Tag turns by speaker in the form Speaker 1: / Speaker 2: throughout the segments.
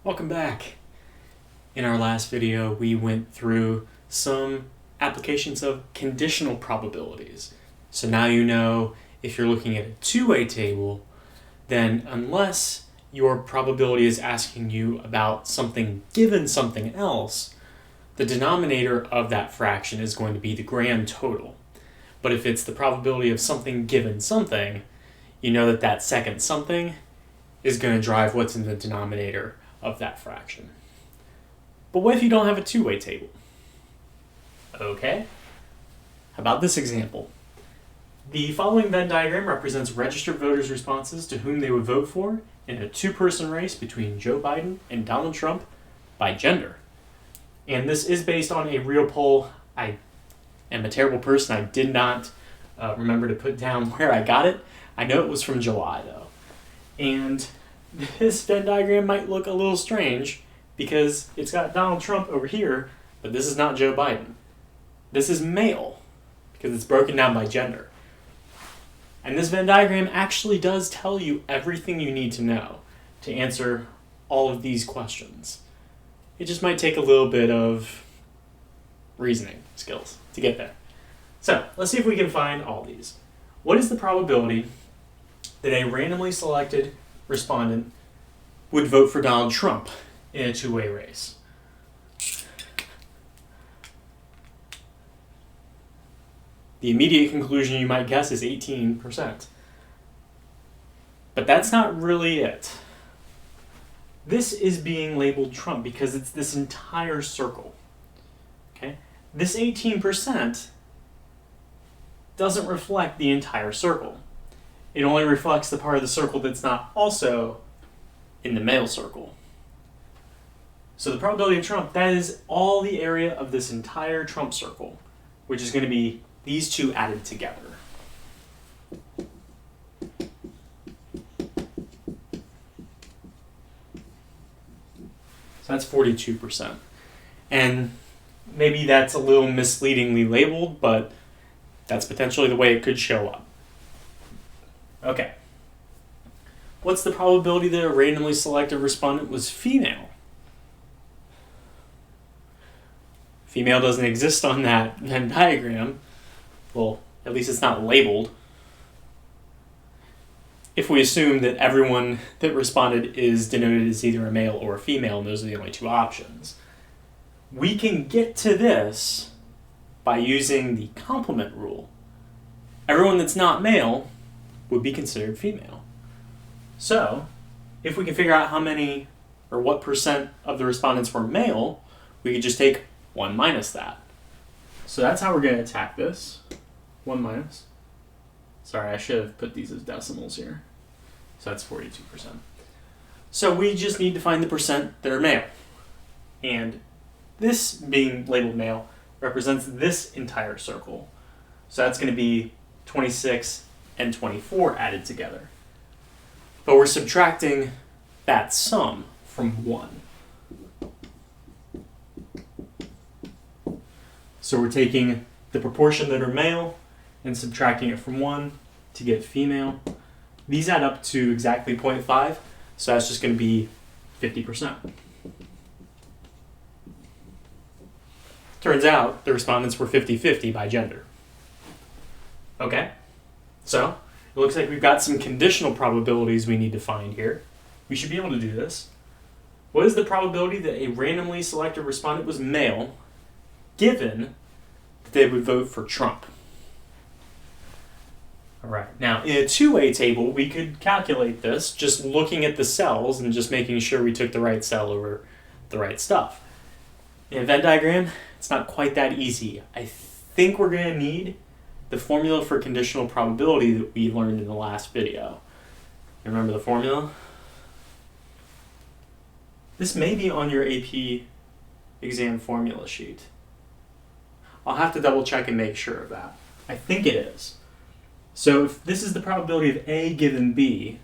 Speaker 1: Welcome back. In our last video, we went through some applications of conditional probabilities. So now you know if you're looking at a two-way table, then unless your probability is asking you about something given something else, the denominator of that fraction is going to be the grand total. But if it's the probability of something given something, you know that that second something is going to drive what's in the denominator of that fraction. But what if you don't have a two-way table? Okay. How about this example? The following Venn diagram represents registered voters' responses to whom they would vote for in a two-person race between Joe Biden and Donald Trump by gender. And this is based on a real poll. I am a terrible person. I did not remember to put down where I got it. I know it was from July, though. And this Venn diagram might look a little strange because it's got Donald Trump over here, but this is not Joe Biden. This is male because it's broken down by gender. And this Venn diagram actually does tell you everything you need to know to answer all of these questions. It just might take a little bit of reasoning skills to get there. So let's see if we can find all these. What is the probability that a randomly selected respondent would vote for Donald Trump in a two-way race? The immediate conclusion you might guess is 18%. But that's not really it. This is being labeled Trump because it's this entire circle. Okay? This 18% doesn't reflect the entire circle. It only reflects the part of the circle that's not also in the male circle. So the probability of Trump, that is all the area of this entire Trump circle, which is going to be these two added together. So that's 42%. And maybe that's a little misleadingly labeled, but that's potentially the way it could show up. Okay. What's the probability that a randomly selected respondent was female? Female doesn't exist on that Venn diagram. Well, at least it's not labeled. If we assume that everyone that responded is denoted as either a male or a female, and those are the only two options, we can get to this by using the complement rule. Everyone that's not male would be considered female. So, if we can figure out how many or what percent of the respondents were male, we could just take 1 minus that. So that's how we're going to attack this. 1 minus. Sorry, I should have put these as decimals here. So that's 42%. So we just need to find the percent that are male. And this being labeled male represents this entire circle. So that's going to be 26 and 24 added together. But we're subtracting that sum from 1. So we're taking the proportion that are male and subtracting it from 1 to get female. These add up to exactly 0.5, so that's just going to be 50%. Turns out the respondents were 50-50 by gender. Okay, so it looks like we've got some conditional probabilities we need to find here. We should be able to do this. What is the probability that a randomly selected respondent was male, given that they would vote for Trump? All right, now in a two-way table, we could calculate this just looking at the cells and just making sure we took the right cell over the right stuff. In a Venn diagram, it's not quite that easy. I think we're going to need the formula for conditional probability that we learned in the last video. You remember the formula? This may be on your AP exam formula sheet. I'll have to double check and make sure of that. I think it is. So if this is the probability of A given B,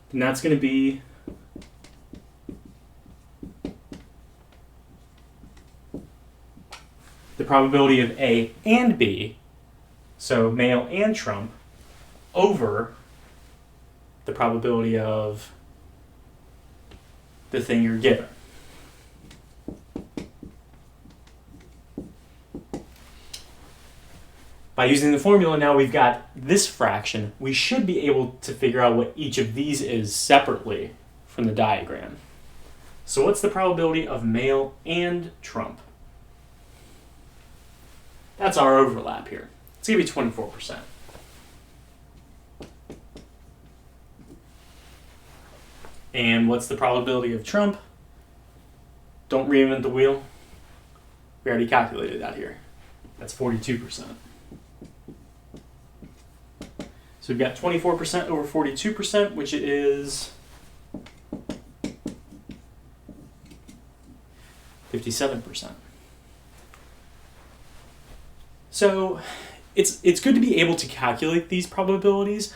Speaker 1: then that's going to be the probability of A and B, so male and Trump, over the probability of the thing you're given. By using the formula, now we've got this fraction. We should be able to figure out what each of these is separately from the diagram. So what's the probability of male and trump? That's our overlap here. It's going to be 24%. And what's the probability of trump? Don't reinvent the wheel. We already calculated that here. That's 42%. So we've got 24% over 42%, which is 57%. So it's good to be able to calculate these probabilities.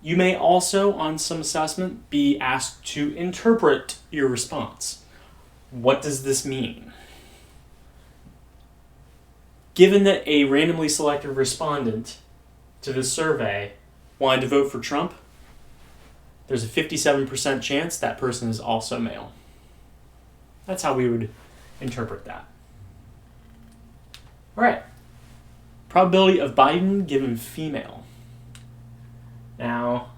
Speaker 1: You may also, on some assessment, be asked to interpret your response. What does this mean? Given that a randomly selected respondent to this survey wanted to vote for Trump, there's a 57% chance that person is also male. That's how we would interpret that. All right. Probability of Biden given female. Now,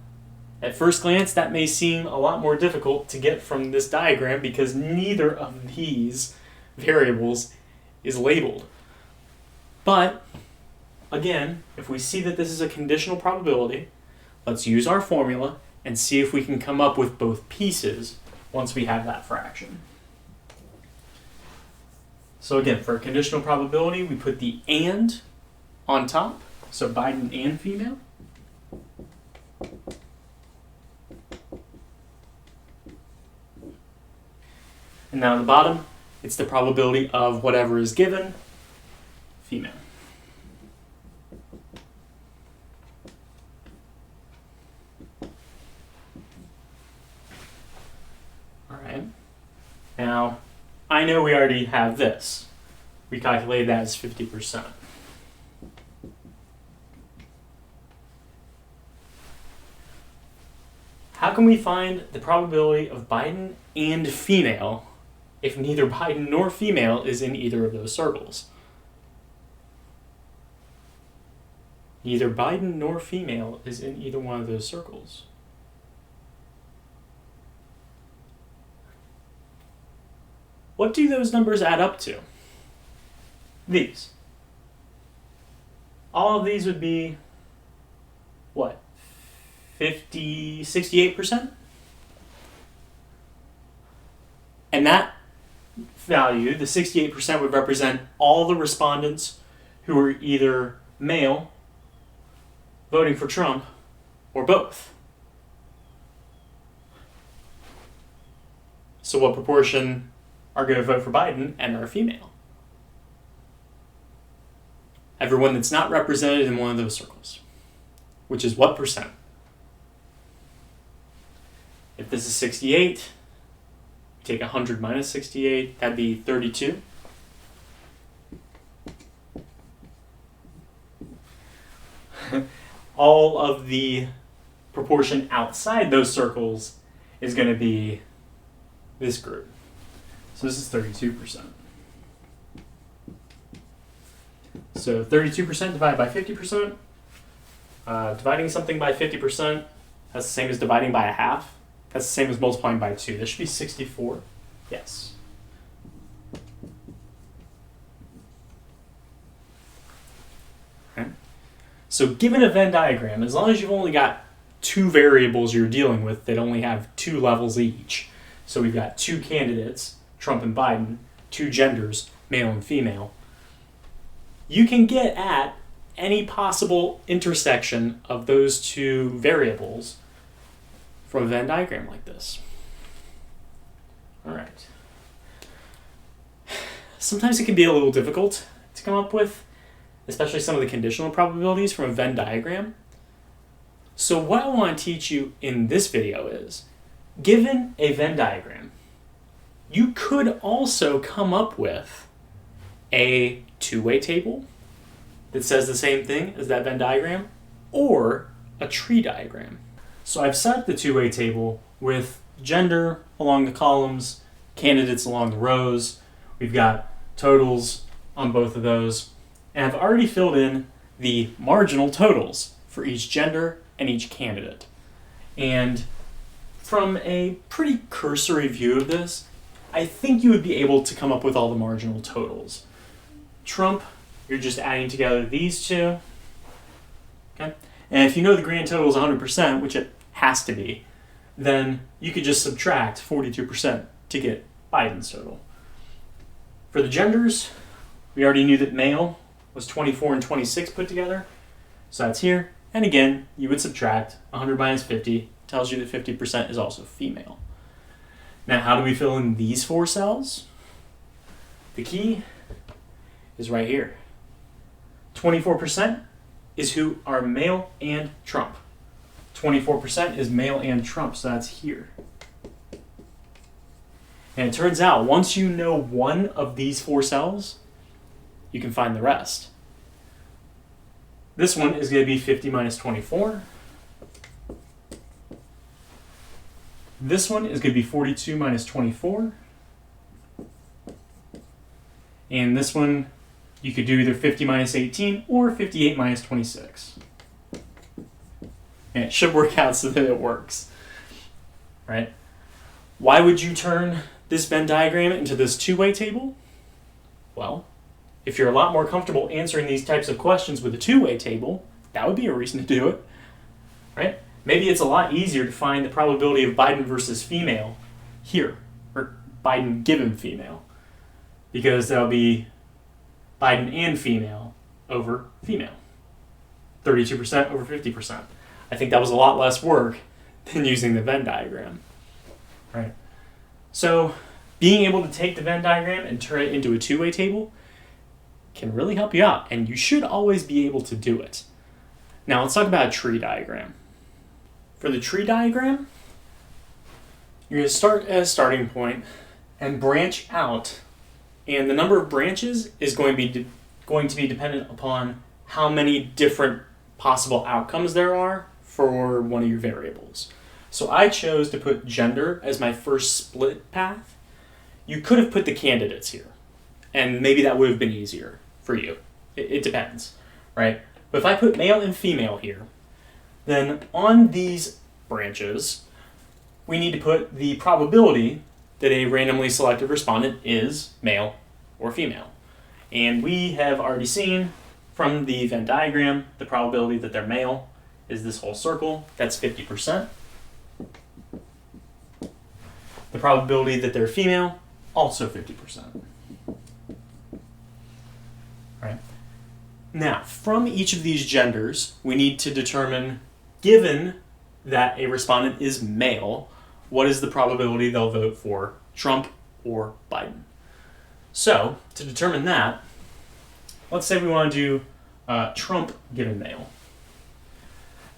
Speaker 1: at first glance, that may seem a lot more difficult to get from this diagram because neither of these variables is labeled. But, again, if we see that this is a conditional probability, let's use our formula and see if we can come up with both pieces once we have that fraction. So again, for a conditional probability, we put the and on top, so Biden and female. And now on the bottom, it's the probability of whatever is given, female. All right. Now, I know we already have this. We calculated that as 50%. How can we find the probability of Biden and female if neither Biden nor female is in either of those circles? Neither Biden nor female is in either one of those circles. What do those numbers add up to? These. All of these would be, what, 68%? And that value, the 68%, would represent all the respondents who are either male, voting for Trump, or both. So what proportion are going to vote for Biden and are female? Everyone that's not represented in one of those circles, which is what percent? If this is 68, take 100 minus 68, that'd be 32. All of the proportion outside those circles is going to be this group. So this is 32%. So 32% divided by 50%. Dividing something by 50%, that's the same as dividing by a half. That's the same as multiplying by 2. This should be 64. Yes. Okay. So given a Venn diagram, as long as you've only got two variables you're dealing with that only have two levels each, so we've got two candidates, Trump and Biden, two genders, male and female, you can get at any possible intersection of those two variables from a Venn diagram like this. All right. Sometimes it can be a little difficult to come up with, especially some of the conditional probabilities from a Venn diagram. So what I want to teach you in this video is, given a Venn diagram, you could also come up with a two-way table that says the same thing as that Venn diagram, or a tree diagram. So I've set up the two-way table with gender along the columns, candidates along the rows. We've got totals on both of those. And I've already filled in the marginal totals for each gender and each candidate. And from a pretty cursory view of this, I think you would be able to come up with all the marginal totals. Trump, you're just adding together these two. Okay? And if you know the grand total is 100%, which it has to be, then you could just subtract 42% to get Biden's total. For the genders, we already knew that male was 24 and 26 put together, so that's here. And again, you would subtract 100 minus 50, tells you that 50% is also female. Now, how do we fill in these 4 cells? The key is right here. 24% is who are male and Trump. 24% is male and Trump, so that's here. And it turns out, once you know one of these 4 cells, you can find the rest. This one is going to be 50 minus 24. This one is going to be 42 minus 24. And this one, you could do either 50 minus 18 or 58 minus 26. And it should work out so that it works, right? Why would you turn this Venn diagram into this two-way table? Well, if you're a lot more comfortable answering these types of questions with a two-way table, that would be a reason to do it, right? Maybe it's a lot easier to find the probability of Biden versus female here, or Biden given female, because that'll be Biden and female over female. 32% over 50%. I think that was a lot less work than using the Venn diagram, right? So being able to take the Venn diagram and turn it into a two-way table can really help you out, and you should always be able to do it. Now let's talk about a tree diagram. For the tree diagram, you're going to start at a starting point and branch out, and the number of branches is going to be dependent upon how many different possible outcomes there are for one of your variables. So I chose to put gender as my first split path. You could have put the candidates here, and maybe that would have been easier for you. It depends, right? But if I put male and female here, then on these branches, we need to put the probability that a randomly selected respondent is male or female. And we have already seen from the Venn diagram, the probability that they're male is this whole circle. That's 50%. The probability that they're female, also 50%. Right. Now, from each of these genders, we need to determine, given that a respondent is male, what is the probability they'll vote for Trump or Biden? So, to determine that, let's say we want to do Trump given male.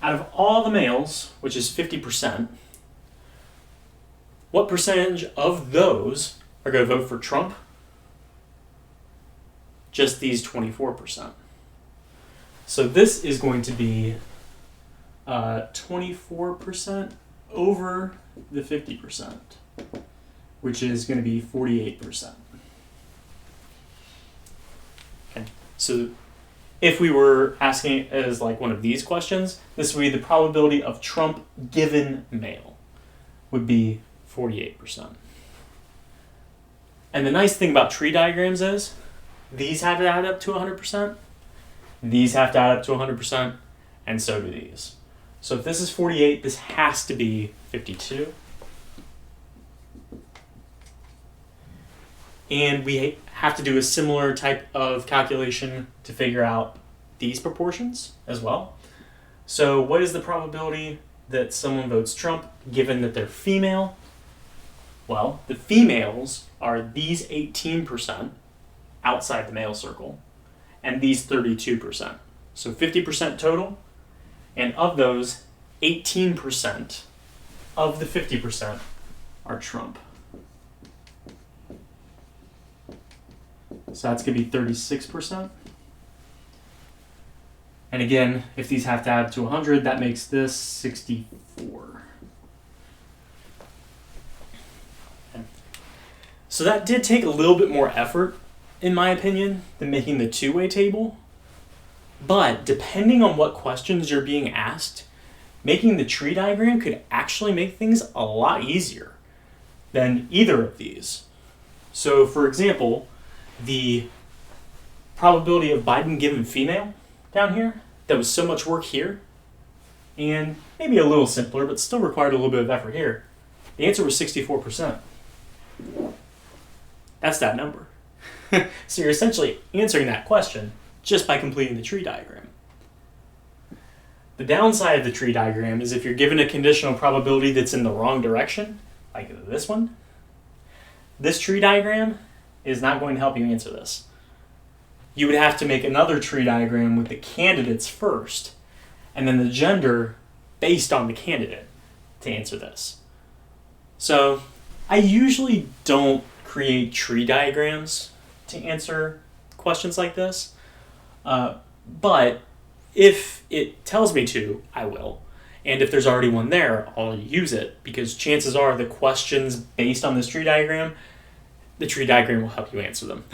Speaker 1: Out of all the males, which is 50%, what percentage of those are going to vote for Trump? Just these 24%. So this is going to be 24% over the 50%, which is going to be 48%. Okay, so if we were asking it as like one of these questions, this would be the probability of Trump given male would be 48%. And the nice thing about tree diagrams is these have to add up to 100%, these have to add up to 100%, and so do these. So if this is 48, this has to be 52. And we have to do a similar type of calculation to figure out these proportions as well. So what is the probability that someone votes Trump given that they're female? Well, the females are these 18% outside the male circle and these 32%. So 50% total, and of those, 18% of the 50% are Trump. So that's going to be 36%. And again, if these have to add to 100, that makes this 64. Okay. So that did take a little bit more effort, in my opinion, than making the two-way table. But depending on what questions you're being asked, making the tree diagram could actually make things a lot easier than either of these. So for example, the probability of Biden given female down here, that was so much work here, and maybe a little simpler, but still required a little bit of effort here. The answer was 64%. That's that number. So you're essentially answering that question just by completing the tree diagram. The downside of the tree diagram is if you're given a conditional probability that's in the wrong direction, like this one, this tree diagram is not going to help you answer this. You would have to make another tree diagram with the candidates first, and then the gender based on the candidate to answer this. So I usually don't create tree diagrams to answer questions like this, but if it tells me to, I will. And if there's already one there, I'll use it, because chances are the questions based on this tree diagram, the tree diagram will help you answer them.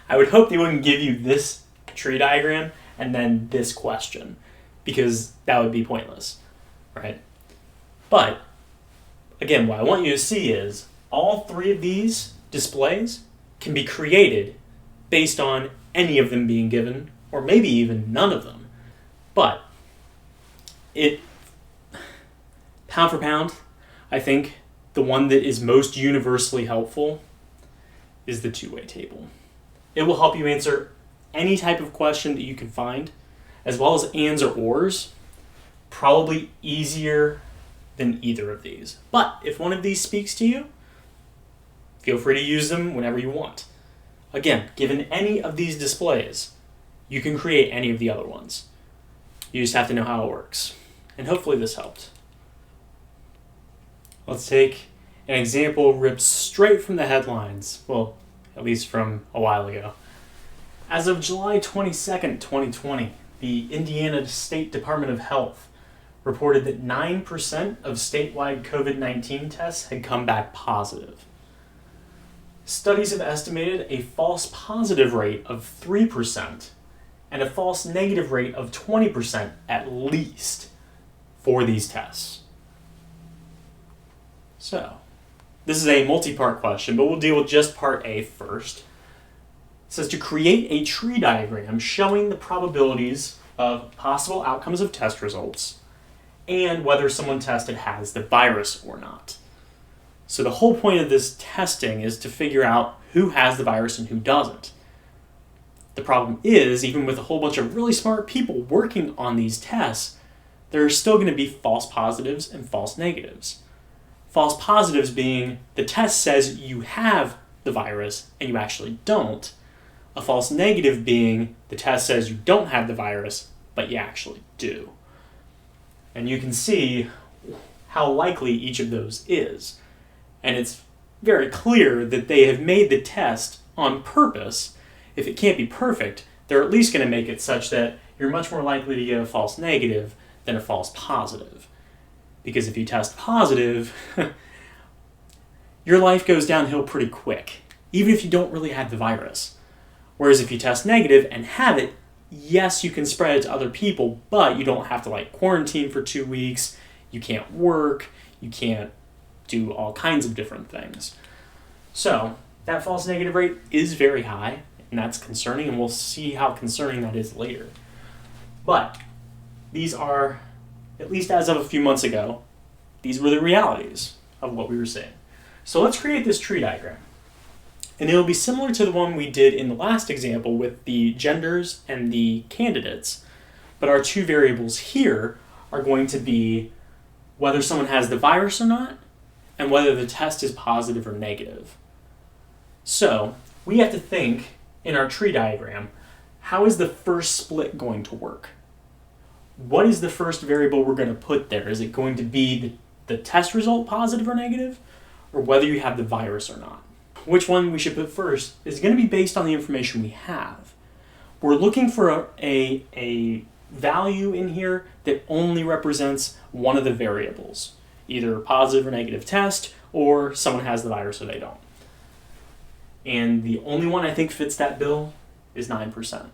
Speaker 1: I would hope they wouldn't give you this tree diagram and then this question, because that would be pointless, right? But again, what I want you to see is all three of these displays can be created based on any of them being given, or maybe even none of them. But pound for pound, I think the one that is most universally helpful is the two-way table. It will help you answer any type of question that you can find, as well as ands or ors, probably easier than either of these. But if one of these speaks to you, feel free to use them whenever you want. Again, given any of these displays, you can create any of the other ones. You just have to know how it works. And hopefully this helped. Let's take an example ripped straight from the headlines. Well, at least from a while ago. As of July 22nd, 2020, the Indiana State Department of Health reported that 9% of statewide COVID-19 tests had come back positive. Studies have estimated a false positive rate of 3% and a false negative rate of 20% at least for these tests. So, this is a multi-part question, but we'll deal with just part A first. It says to create a tree diagram showing the probabilities of possible outcomes of test results and whether someone tested has the virus or not. So the whole point of this testing is to figure out who has the virus and who doesn't. The problem is, even with a whole bunch of really smart people working on these tests, there are still going to be false positives and false negatives. False positives being the test says you have the virus and you actually don't. A false negative being the test says you don't have the virus, but you actually do. And you can see how likely each of those is. And it's very clear that they have made the test on purpose. If it can't be perfect, they're at least going to make it such that you're much more likely to get a false negative than a false positive. Because if you test positive, your life goes downhill pretty quick, even if you don't really have the virus. Whereas if you test negative and have it, yes, you can spread it to other people, but you don't have to quarantine for 2 weeks, you can't work, you can't do all kinds of different things. So that false negative rate is very high, and that's concerning, and we'll see how concerning that is later. But these are, at least as of a few months ago, these were the realities of what we were seeing. So let's create this tree diagram. And it'll be similar to the one we did in the last example with the genders and the candidates, but our two variables here are going to be whether someone has the virus or not, and whether the test is positive or negative. So we have to think in our tree diagram, how is the first split going to work? What is the first variable we're going to put there? Is it going to be the test result positive or negative, or whether you have the virus or not? Which one we should put first is going to be based on the information we have. We're looking for a value in here that only represents one of the variables, either positive or negative test, or someone has the virus or they don't. And the only one I think fits that bill is 9%.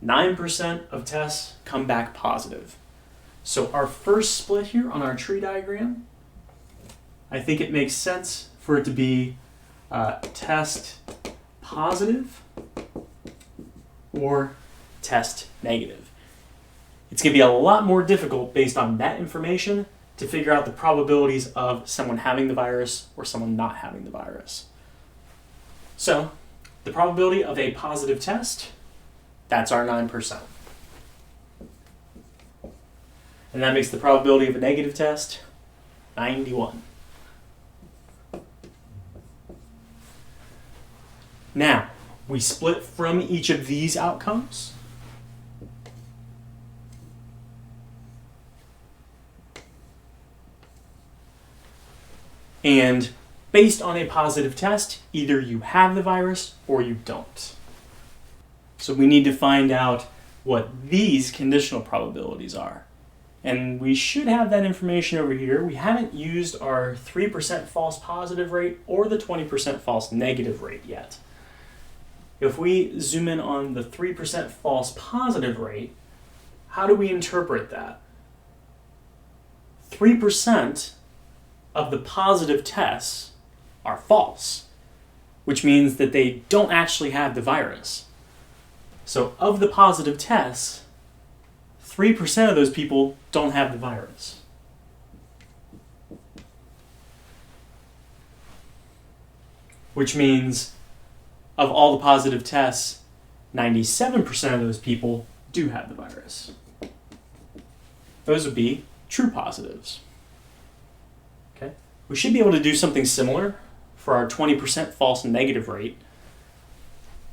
Speaker 1: 9% of tests come back positive. So our first split here on our tree diagram, I think it makes sense for it to be test positive or test negative. It's going to be a lot more difficult based on that information to figure out the probabilities of someone having the virus or someone not having the virus. So, the probability of a positive test, that's our 9%. And that makes the probability of a negative test 91. Now, we split from each of these outcomes. And based on a positive test, either you have the virus or you don't. So we need to find out what these conditional probabilities are. And we should have that information over here. We haven't used our 3% false positive rate or the 20% false negative rate yet. If we zoom in on the 3% false positive rate, how do we interpret that? 3% of the positive tests are false, which means that they don't actually have the virus. So of the positive tests, 3% of those people don't have the virus. Which means of all the positive tests, 97% of those people do have the virus. Those would be true positives. Okay? We should be able to do something similar for our 20% false negative rate.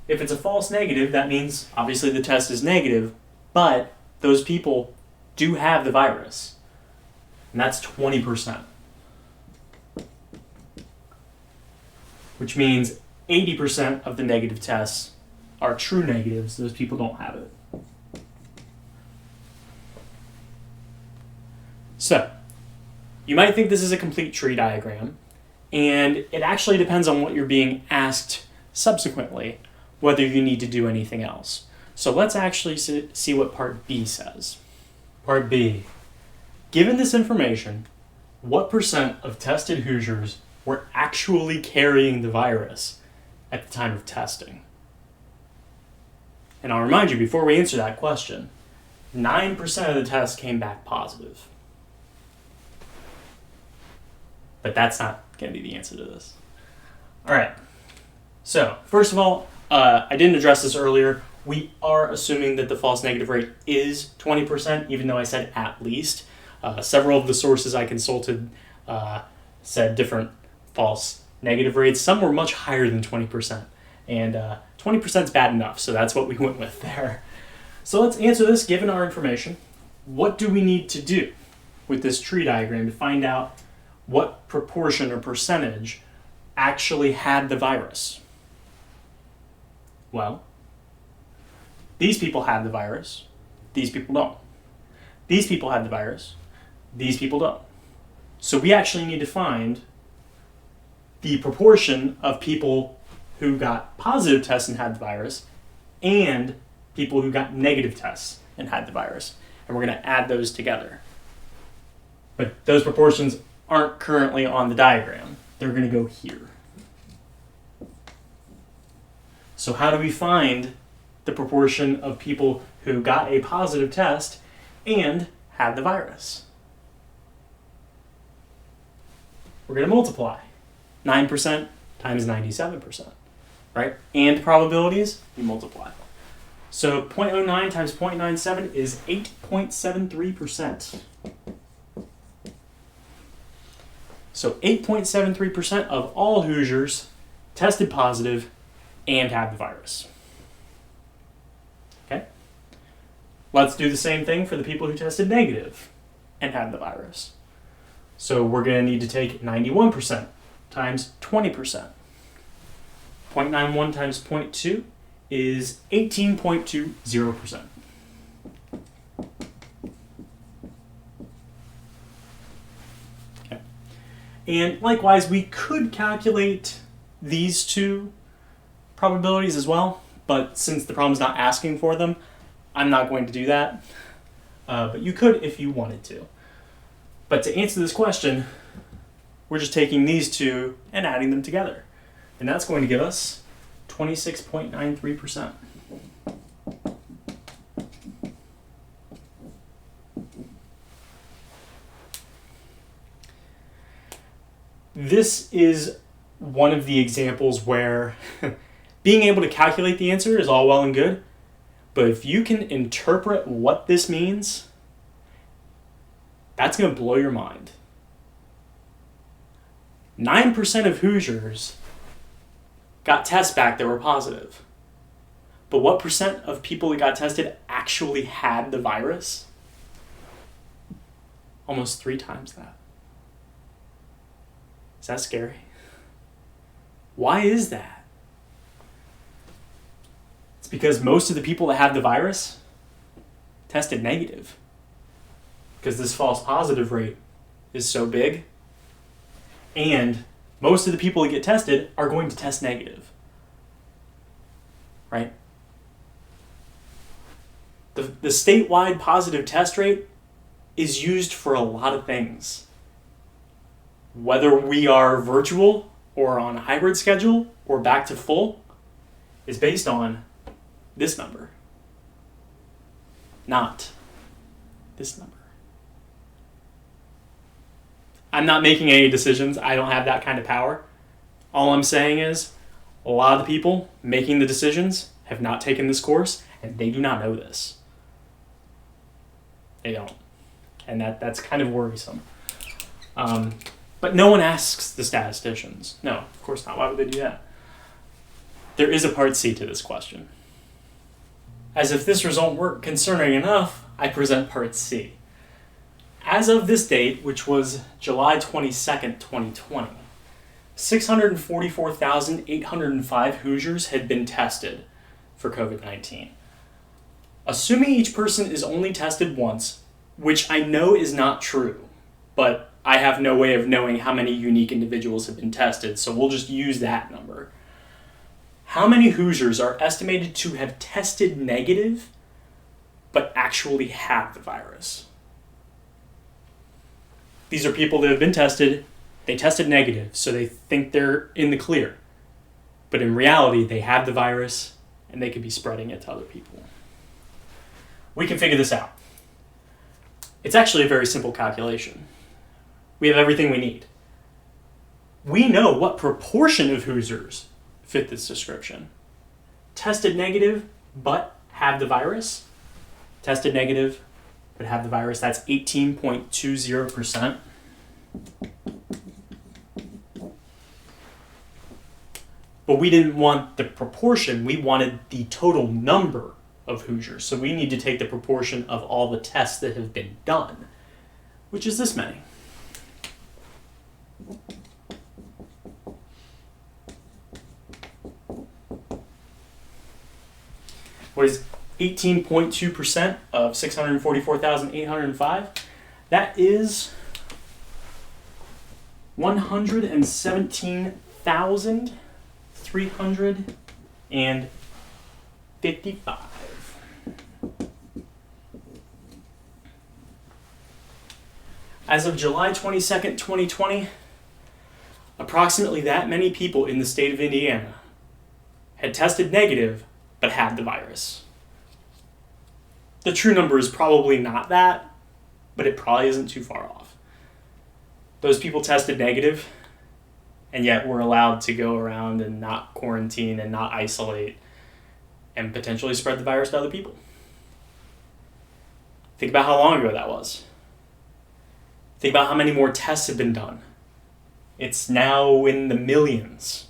Speaker 1: If it's a false negative, that means obviously the test is negative, but those people do have the virus. And that's 20%. Which means 80% of the negative tests are true negatives. Those people don't have it. So, you might think this is a complete tree diagram, and it actually depends on what you're being asked subsequently, whether you need to do anything else. So let's actually see what Part B says. Part B. Given this information, what percent of tested Hoosiers were actually carrying the virus at the time of testing? And I'll remind you, before we answer that question, 9% of the tests came back positive. But that's not going to be the answer to this. All right. So, first of all, I didn't address this earlier. We are assuming that the false negative rate is 20%, even though I said at least. Several of the sources I consulted said different false negative rates. Some were much higher than 20%. And 20% is bad enough, so that's what we went with there. So let's answer this given our information. What do we need to do with this tree diagram to find out what proportion or percentage actually had the virus? Well, these people had the virus, these people don't. These people had the virus, these people don't. So we actually need to find the proportion of people who got positive tests and had the virus and people who got negative tests and had the virus. And we're going to add those together. But those proportions aren't currently on the diagram. They're going to go here. So how do we find the proportion of people who got a positive test and had the virus? We're going to multiply. 9% times 97%, right? And probabilities, you multiply. So 0.09 times 0.97 is 8.73%. So 8.73% of all Hoosiers tested positive and had the virus. Okay? Let's do the same thing for the people who tested negative and had the virus. So we're going to need to take 91% times 20%. 0.91 times 0.2 is 18.20%. Okay. And likewise, we could calculate these two probabilities as well, but since the problem's not asking for them, I'm not going to do that. But you could if you wanted to. But to answer this question, we're just taking these two and adding them together. And that's going to give us 26.93%. This is one of the examples where being able to calculate the answer is all well and good, but if you can interpret what this means, that's going to blow your mind. 9% of Hoosiers got tests back that were positive. But what percent of people that got tested actually had the virus? Almost 3 times that. Is that scary? Why is that? It's because most of the people that have the virus tested negative. Because this false positive rate is so big. And most of the people that get tested are going to test negative. Right? The statewide positive test rate is used for a lot of things. Whether we are virtual or on a hybrid schedule or back to full is based on this number, not this number. I'm not making any decisions. I don't have that kind of power. All I'm saying is a lot of the people making the decisions have not taken this course, and they do not know this. They don't. And that's kind of worrisome. But no one asks the statisticians. No, of course not. Why would they do that? There is a part C to this question. As if this result weren't concerning enough, I present part C. As of this date, which was July 22nd, 2020, 644,805 Hoosiers had been tested for COVID-19. Assuming each person is only tested once, which I know is not true, but I have no way of knowing how many unique individuals have been tested, so we'll just use that number. How many Hoosiers are estimated to have tested negative, but actually have the virus? These are people that have been tested, they tested negative, so they think they're in the clear. But in reality, they have the virus, and they could be spreading it to other people. We can figure this out. It's actually a very simple calculation. We have everything we need. We know what proportion of Hoosiers fit this description. Tested negative, but have the virus. Tested negative, but have the virus. That's 18.20%. But we didn't want the proportion. We wanted the total number of Hoosiers. So we need to take the proportion of all the tests that have been done, which is this many. What is 18.2% of 644,805? That is 117,355. As of July 22nd, 2020, approximately that many people in the state of Indiana had tested negative but had the virus. The true number is probably not that, but it probably isn't too far off. Those people tested negative, and yet were allowed to go around and not quarantine and not isolate and potentially spread the virus to other people. Think about how long ago that was. Think about how many more tests have been done. It's now in the millions.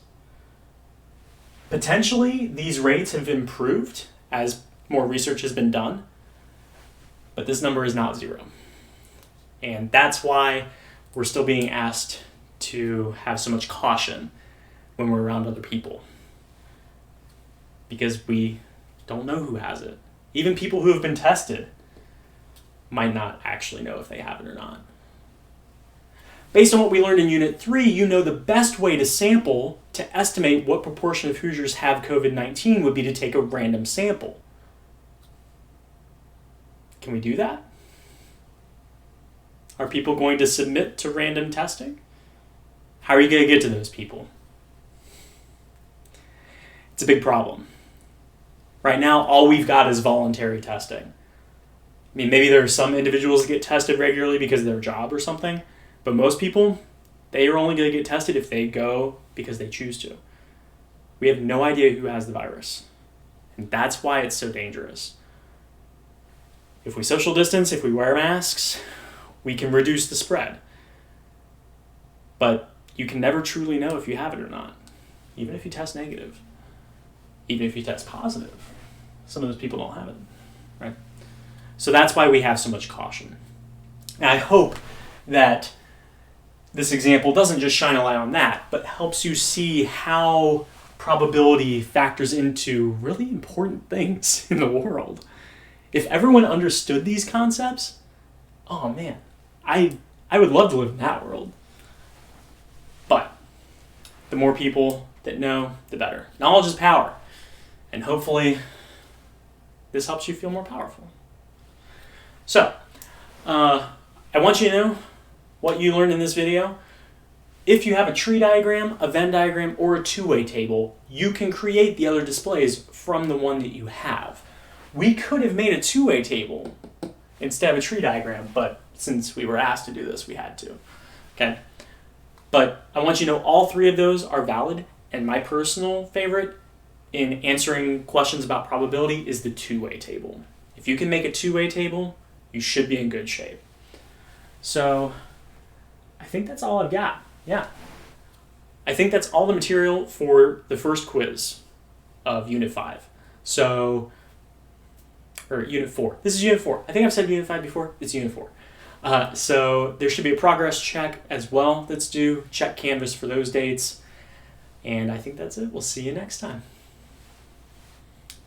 Speaker 1: Potentially, these rates have improved as more research has been done, but this number is not zero. And that's why we're still being asked to have so much caution when we're around other people. Because we don't know who has it. Even people who have been tested might not actually know if they have it or not. Based on what we learned in Unit 3, you know the best way to sample to estimate what proportion of Hoosiers have COVID-19 would be to take a random sample. Can we do that? Are people going to submit to random testing? How are you going to get to those people? It's a big problem. Right now, all we've got is voluntary testing. I mean, maybe there are some individuals that get tested regularly because of their job or something, but most people, they are only going to get tested if they go because they choose to. We have no idea who has the virus, and that's why it's so dangerous. If we social distance, if we wear masks, we can reduce the spread. But you can never truly know if you have it or not, even if you test negative, even if you test positive. Some of those people don't have it, right? So that's why we have so much caution. And I hope that this example doesn't just shine a light on that, but helps you see how probability factors into really important things in the world. If everyone understood these concepts, oh man, I would love to live in that world. But the more people that know, the better. Knowledge is power. And hopefully this helps you feel more powerful. So, I want you to know what you learned in this video. If you have a tree diagram, a Venn diagram, or a two-way table, you can create the other displays from the one that you have. We could have made a two-way table instead of a tree diagram, but since we were asked to do this, we had to. Okay? But I want you to know all three of those are valid, and my personal favorite in answering questions about probability is the two-way table. If you can make a two-way table, you should be in good shape. So I think that's all I've got. Yeah. I think that's all the material for the first quiz of Unit 5. So, or Unit 4. This is Unit 4. I think I've said Unit 5 before. It's Unit 4. So there should be a progress check as well that's due. Check Canvas for those dates. And I think that's it. We'll see you next time.